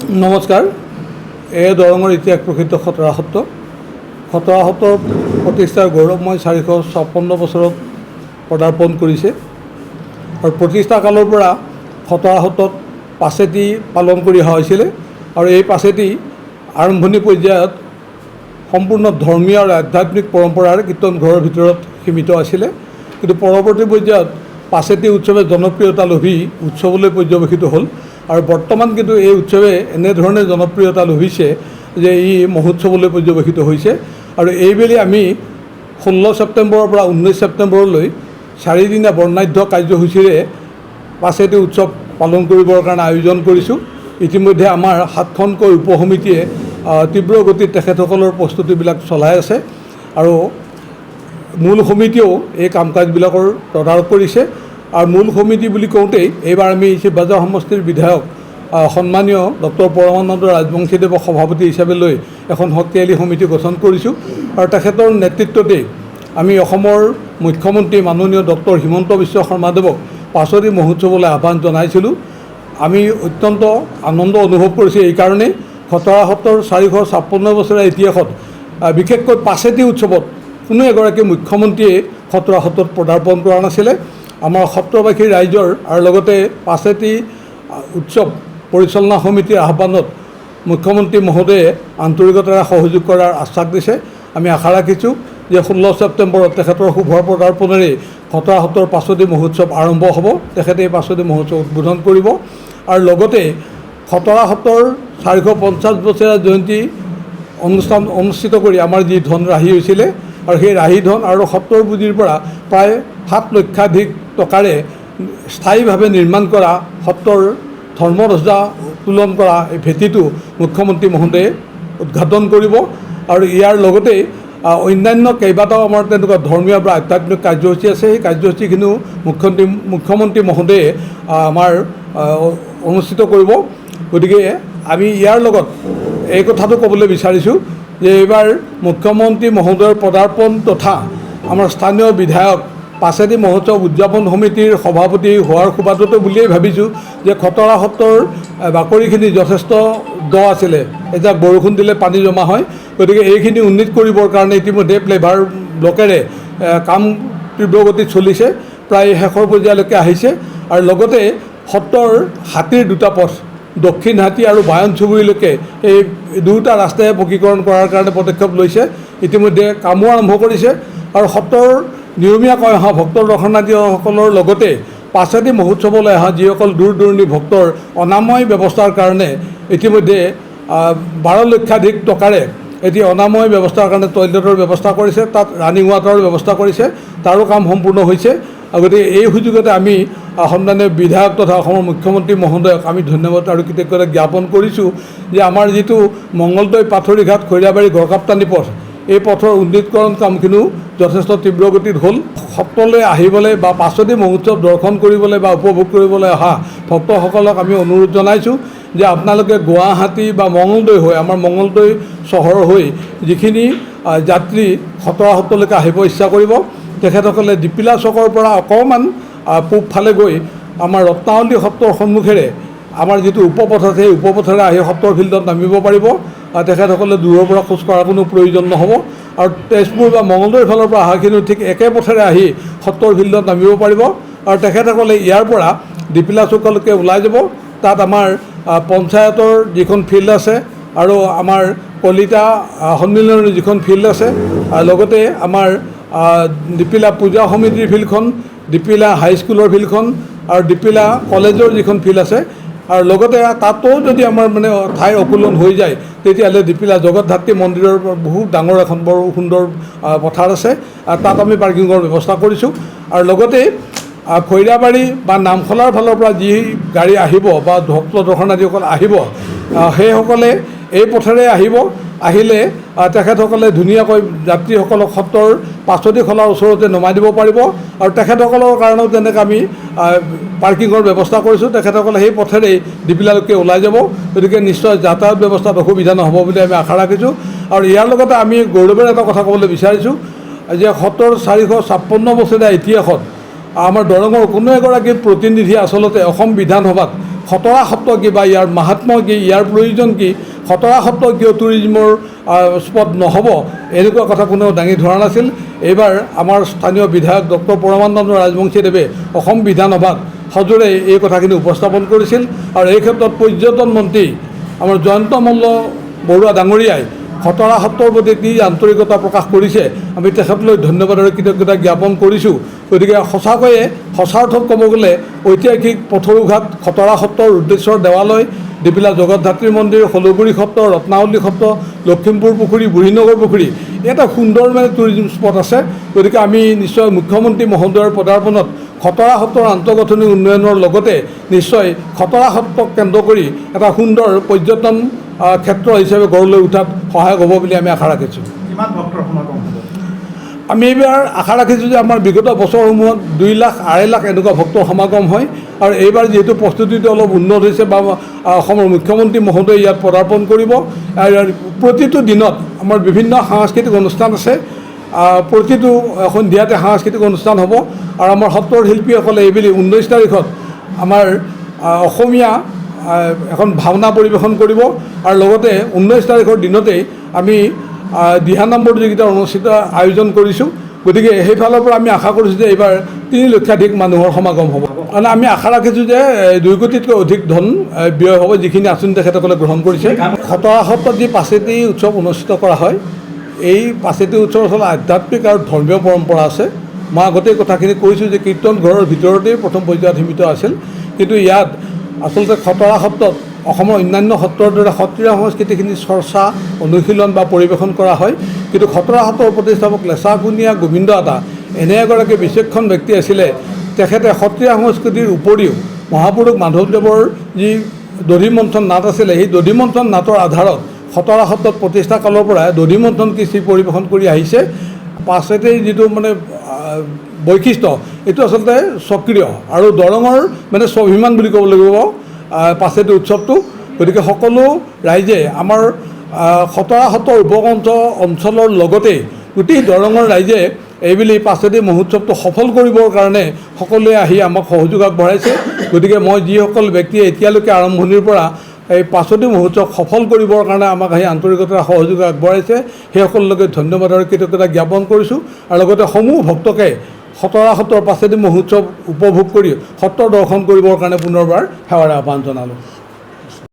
নমস্কাৰ। এই দৰঙৰ ইতিহাস প্ৰসিদ্ধ খটৰা সত্ৰ। খটৰা সত্ৰৰ প্ৰতিষ্ঠাৰ গৌৰৱময় 456 বছৰত পদাৰ্পণ কৰিছে আৰু প্ৰতিষ্ঠা কালৰ পৰা খটৰা সত্ৰত পাছেতি পালন কৰি অহা হৈছিলে আৰু এই পাছেতি আৰম্ভণি পৰ্যায়ত সম্পূৰ্ণ ধৰ্মীয় আৰু আধ্যাত্মিক পৰম্পৰাৰ কীৰ্তন ঘৰৰ ভিতৰত সীমিত আছিলে, কিন্তু পৰৱৰ্তী পৰ্যায়ত পাছেতি উৎসৱে জনপ্ৰিয়তা লভি উৎসৱলৈ পৰ্যবেক্ষিত হ'ল আৰু বৰ্তমান কিন্তু এই উৎসৱে এনেধৰণে জনপ্ৰিয়তা লভিছে যে ই মহোৎসৱলৈ পৰ্যবেক্ষিত হৈছে আৰু এইবেলি আমি 16 ছেপ্টেম্বৰৰ পৰা 19 ছেপ্টেম্বৰলৈ 4 দিনীয়া বৰ্ণাঢ্য কাৰ্যসূচীৰে পাছেতি উৎসৱ পালন কৰিবৰ কাৰণে আয়োজন কৰিছোঁ। ইতিমধ্যে আমাৰ 7খনকৈ উপসমিতিয়ে তীব্ৰ গতিত তেখেতসকলৰ প্ৰস্তুতিবিলাক চলাই আছে আৰু মূল সমিতিয়েও এই কাম কাজবিলাকৰ তদাৰক কৰিছে আৰু মূল সমিতি বুলি কওঁতেই এইবাৰ আমি শিৱবাজাৰ সমষ্টিৰ বিধায়ক সন্মানীয় ডক্টৰ পৰমানন্দ ৰাজবংশীদেৱক সভাপতি হিচাপে লৈ এখন শক্তিশালী সমিতি গঠন কৰিছোঁ আৰু তেখেতৰ নেতৃত্বতেই আমি অসমৰ মুখ্যমন্ত্ৰী মাননীয় ডক্টৰ হিমন্ত বিশ্ব শৰ্মাদেৱক পাছেতি মহোৎসৱলৈ আহ্বান জনাইছিলোঁ। আমি অত্যন্ত আনন্দ অনুভৱ কৰিছোঁ এইকাৰণেই খটৰা সত্ৰৰ 456 বছৰীয়া ইতিহাসত বিশেষকৈ পাছেতি উৎসৱত কোনো এগৰাকী মুখ্যমন্ত্ৰীয়ে খটৰা সত্ৰত পদাৰ্পণ কৰা নাছিলে। আমাৰ সত্ৰবাসী ৰাইজৰ আৰু লগতে পাছেতি উৎসৱ পৰিচালনা সমিতিৰ আহ্বানত মুখ্যমন্ত্ৰী মহোদয়ে আন্তৰিকতাৰে সহযোগ কৰাৰ আশ্বাস দিছে। আমি আশা ৰাখিছোঁ যে 16 ছেপ্টেম্বৰত তেখেতৰ শুভ পদাৰ্পণেৰে খটৰা সত্ৰৰ পাছেতি মহোৎসৱ আৰম্ভ হ'ব। তেখেতে এই পাছেতি মহোৎসৱ উদ্বোধন কৰিব আৰু লগতে খটৰা সত্ৰৰ 450 বছৰীয়া জয়ন্তী অনুষ্ঠান অনুষ্ঠিত কৰি আমাৰ যি ধন ৰাহি হৈছিলে আৰু সেই ৰাহি ধন আৰু সত্ৰৰ পুঁজিৰ পৰা প্ৰায় 7 লক্ষাধিক টকাৰে স্থায়ীভাৱে নিৰ্মাণ কৰা সত্ৰৰ ধৰ্মধ্বজা উত্তোলন কৰা এই ভেটিটো মুখ্যমন্ত্ৰী মহোদয়ে উদ্ঘাটন কৰিব আৰু ইয়াৰ লগতেই অন্যান্য কেইবাটাও আমাৰ তেনেকুৱা ধৰ্মীয় বা আধ্যাত্মিক কাৰ্যসূচী আছে। সেই কাৰ্যসূচীখিনিও মুখ্যমন্ত্ৰী মহোদয়ে আমাৰ অনুষ্ঠিত কৰিব। গতিকে আমি ইয়াৰ লগত এই কথাটো ক'বলৈ বিচাৰিছোঁ যে এইবাৰ মুখ্যমন্ত্ৰী মহোদয়ৰ পদাৰ্পণ তথা আমাৰ স্থানীয় বিধায়ক পাছেতি মহোৎসৱ উদযাপন সমিতিৰ সভাপতি হোৱাৰ সুবাদতে বুলিয়েই ভাবিছোঁ যে খটৰা সত্ৰৰ বাকৰিখিনি যথেষ্ট দ আছিলে, এতিয়া বৰষুণ দিলে পানী জমা হয়। গতিকে এইখিনি উন্নীত কৰিবৰ কাৰণে ইতিমধ্যে প্লেভাৰ ব্লকেৰে কাম তীব্ৰগতিত চলিছে, প্ৰায় শেষৰ পৰ্যায়লৈকে আহিছে আৰু লগতে সত্ৰৰ হাতীৰ 2টা পথ দক্ষিণ হাতী আৰু বায়ন চুবুৰীলৈকে এই 2টা ৰাস্তাই পকীকৰণ কৰাৰ কাৰণে পদক্ষেপ লৈছে। ইতিমধ্যে কামো আৰম্ভ কৰিছে আৰু সত্ৰৰ নিয়মীয়াকৈ অহা ভক্ত দৰ্শনাৰ্থীসকলৰ লগতে পাছেতি মহোৎসৱলৈ অহা যিসকল দূৰ দূৰণিৰ ভক্তৰ অনাময় ব্যৱস্থাৰ কাৰণে ইতিমধ্যে 12 লক্ষাধিক টকাৰে এটি অনাময় ব্যৱস্থাৰ কাৰণে টয়লেটৰ ব্যৱস্থা কৰিছে, তাত ৰানিং ৱাটাৰৰ ব্যৱস্থা কৰিছে, তাৰো কাম সম্পূৰ্ণ হৈছে। গতিকে এই সুযোগতে আমি সন্মানীয় বিধায়ক তথা অসমৰ মুখ্যমন্ত্ৰী মহোদয়ক আমি ধন্যবাদ আৰু কৃতজ্ঞতা জ্ঞাপন কৰিছোঁ যে আমাৰ যিটো মংগলদৈ পাথৰিঘাট খৈৰাবাৰী গড়কাপ্তানি পথ, এই পথৰ উন্নীতকৰণ কামখিনিও যথেষ্ট তীব্ৰগতিত হ'ল। সত্ৰলৈ আহিবলৈ বা পাছেতি মহোৎসৱ দৰ্শন কৰিবলৈ বা উপভোগ কৰিবলৈ অহা ভক্তসকলক আমি অনুৰোধ জনাইছোঁ যে আপোনালোকে গুৱাহাটী বা মংগলদৈ হৈ আমাৰ মংগলদৈ চহৰ হৈ যিখিনি যাত্ৰী খটৰা সত্ৰলৈকে আহিব ইচ্ছা কৰিব তেখেতসকলে দীপিলা চকৰ পৰা অকণমান পূবফালে গৈ আমাৰ ৰত্নাৱলী সত্ৰৰ সন্মুখেৰে আমাৰ যিটো উপপথ আছে সেই উপপথেৰে আহি সত্ৰৰ ফিল্ডত নামিব পাৰিব। তেখেতসকলে দূৰৰ পৰা খোজ কঢ়াৰ কোনো প্ৰয়োজন নহ'ব আৰু তেজপুৰ বা মংগলদৈৰ ফালৰ পৰা অহাখিনিও ঠিক একে পথেৰে আহি সত্ৰৰ ফিল্ডত নামিব পাৰিব আৰু তেখেতসকলে ইয়াৰ পৰা দীপিলা চকলৈকে ওলাই যাব। তাত আমাৰ পঞ্চায়তৰ যিখন ফিল্ড আছে আৰু আমাৰ কলিতা সন্মিলনৰ যিখন ফিল্ড আছে, লগতে আমাৰ দীপিলা পূজা সমিতিৰ ফিল্ডখন, দীপিলা হাইস্কুলৰ ফিল্ডখন আৰু দীপিলা কলেজৰ যিখন ফিল্ড আছে আৰু লগতে তাতো যদি আমাৰ মানে ঠাই অকুলন হৈ যায় তেতিয়াহ'লে দীপিলা জগতধাত্ৰী মন্দিৰৰ বহুত ডাঙৰ এখন বৰ সুন্দৰ পথাৰ আছে, তাত আমি পাৰ্কিঙৰ ব্যৱস্থা কৰিছোঁ আৰু লগতে খৈৰাবাৰী বা নামখলাৰ ফালৰ পৰা যি গাড়ী আহিব বা ভক্ত দৰ্শনাৰ্থীসকল আহিব সেইসকলে এই পথেৰে আহিলে তেখেতসকলে ধুনীয়াকৈ যাত্ৰীসকলক সত্ৰৰ পাছেতি খলাৰ ওচৰতে নমাই দিব পাৰিব আৰু তেখেতসকলৰ কাৰণেও তেনেকৈ আমি পাৰ্কিঙৰ ব্যৱস্থা কৰিছোঁ। তেখেতসকলে সেই পথেৰেই দীপিলালৈকে ওলাই যাব, গতিকে নিশ্চয় যাতায়াত ব্যৱস্থাত অসুবিধা নহ'ব বুলি আমি আশা ৰাখিছোঁ। আৰু ইয়াৰ লগতে আমি গৌৰৱেৰে এটা কথা ক'বলৈ বিচাৰিছোঁ যে সত্ৰৰ 456 বছৰীয়া ইতিহাসত আমাৰ দৰঙৰ কোনো এগৰাকী প্ৰতিনিধি আচলতে অসম বিধানসভাত খতৰা সত্ৰ কি বা ইয়াৰ মাহাত্ম্য কি, ইয়াৰ প্ৰয়োজন কি, খতৰা সত্ৰ কিয় টুৰিজিমৰ স্পট নহ'ব, এনেকুৱা কথা কোনেও দাঙি ধৰা নাছিল। এইবাৰ আমাৰ স্থানীয় বিধায়ক ডক্টৰ পৰমানন্দ ৰাজবংশীদেৱে অসম বিধানসভাত সজোৰে এই কথাখিনি উপস্থাপন কৰিছিল। আৰু এই ক্ষেত্ৰত পৰ্যটন মন্ত্ৰী আমাৰ জয়ন্ত মল্ল বৰুৱা ডাঙৰীয়াই খতৰা সত্ৰৰ প্ৰতি কি আন্তৰিকতা প্ৰকাশ কৰিছে, আমি তেখেতলৈ ধন্যবাদ আৰু কৃতজ্ঞতা জ্ঞাপন কৰিছোঁ। গতিকে সঁচাকৈয়ে সঁচা অৰ্থত ক'ব গ'লে ঐতিহাসিক পথৰুঘাট খতৰা সত্ৰৰ ৰুদ্ৰেশ্বৰ দেৱালয়, দীপিলা জগতধাত্ৰী মন্দিৰ, হলগুৰি সত্ৰ, ৰত্নাৱলী সত্ৰ, লখিমপুৰ পুখুৰী, বুঢ়ীনগৰ পুখুৰী, এটা সুন্দৰ টুৰিজিম স্পট আছে। গতিকে আমি নিশ্চয় মুখ্যমন্ত্ৰী মহোদয়ৰ পদাৰ্পণত খতৰা সত্ৰৰ আন্তঃগাঁথনি উন্নয়নৰ লগতে নিশ্চয় খতৰা সত্ৰক কেন্দ্ৰ কৰি এটা সুন্দৰ পৰ্যটন ক্ষেত্ৰ হিচাপে গঢ় লৈ উঠাত সহায়ক হ'ব বুলি আমি আশা ৰাখিছোঁ। কিমান ভক্তৰ সমাগম হ'ব? আমি এইবাৰ আশা ৰাখিছোঁ যে আমাৰ বিগত বছৰসমূহত 2 লাখ, 2.5 লাখ এনেকুৱা ভক্তৰ সমাগম হয়। আৰু এইবাৰ যিহেতু প্ৰস্তুতিটো অলপ উন্নত হৈছে বা অসমৰ মুখ্যমন্ত্ৰী মহোদয়ে ইয়াত পদাৰ্পণ কৰিব। প্ৰতিটো দিনত আমাৰ বিভিন্ন সাংস্কৃতিক অনুষ্ঠান আছে, প্ৰতিটো সন্ধিয়াতে সাংস্কৃতিক অনুষ্ঠান হ'ব। আৰু আমাৰ সত্ৰৰ শিল্পীসকলে এইবেলি 19 তাৰিখত আমাৰ অসমীয়া এখন ভাওনা পৰিৱেশন কৰিব। আৰু লগতে 19 তাৰিখৰ দিনতেই আমি দিহানাম প্ৰতিযোগিতাৰ অনুষ্ঠিত আয়োজন কৰিছোঁ। গতিকে সেইফালৰ পৰা আমি আশা কৰিছোঁ যে এইবাৰ 3 লক্ষাধিক মানুহৰ সমাগম হ'ব। মানে আমি আশা ৰাখিছোঁ যে 2 কোটিতকৈ অধিক ধন ব্যয় হ'ব, যিখিনি আঁচনি তেখেতসকলে গ্ৰহণ কৰিছে। খতৰা সত্ৰত যি পাচেতি উৎসৱ অনুষ্ঠিত কৰা হয়, এই পাচেতি উৎসৱ আচলতে আধ্যাত্মিক আৰু ধৰ্মীয় পৰম্পৰা আছে। মই আগতেই কথাখিনি কৈছোঁ যে কীৰ্তন ঘৰৰ ভিতৰতেই প্ৰথম পৰ্যায়ত সীমিত আছিল, কিন্তু ইয়াত আচলতে খতৰা সত্ৰত অসমৰ অন্যান্য সত্ৰৰ দৰে সত্ৰীয়া সংস্কৃতিখিনি চৰ্চা, অনুশীলন বা পৰিৱেশন কৰা হয়। কিন্তু খতৰা সত্ৰৰ প্ৰতিষ্ঠাপক লেচাকুণীয়া গোবিন্দ আতা এনে এগৰাকী বিচক্ষণ ব্যক্তি আছিলে, তেখেতে সত্ৰীয়া সংস্কৃতিৰ উপৰিও মহাপুৰুষ মাধৱদেৱৰ যি দধিমন্থন নাট আছিলে, সেই দধিমন্থন নাটৰ আধাৰত খতৰা সত্ৰত প্ৰতিষ্ঠা কালৰ পৰাই দধিমন্থন কৃষ্টি পৰিৱেশন কৰি আহিছে। পাছতেই যিটো বৈশিষ্ট্য, এইটো আচলতে স্বকীয় আৰু দৰঙৰ স্বাভিমান বুলি ক'ব লাগিব পাছেতি উৎসৱটো। গতিকে সকলো ৰাইজে আমাৰ খতৰা সত্ৰৰ উপকণ্ঠ অঞ্চলৰ লগতে গোটেই দৰঙৰ ৰাইজে এইবেলি পাছেতি মহোৎসৱটো সফল কৰিবৰ কাৰণে সকলোৱে আহি আমাক সহযোগ আগবঢ়াইছে। গতিকে মই যিসকল ব্যক্তিয়ে এতিয়ালৈকে আৰম্ভণিৰ পৰা এই পাছতি মহোৎসৱ সফল কৰিবৰ কাৰণে আমাক আহি আন্তৰিকতাৰে সহযোগ আগবঢ়াইছে, সেইসকললৈকে ধন্যবাদ আৰু কৃতজ্ঞতা জ্ঞাপন কৰিছোঁ। আৰু লগতে সমূহ ভক্তকে খতৰা সত্ৰৰ পাছেতি মহোৎসৱ উপভোগ কৰি সত্ৰ দৰ্শন কৰিবৰ কাৰণে পুনৰবাৰ সেৱাৰ আহ্বান জনালোঁ।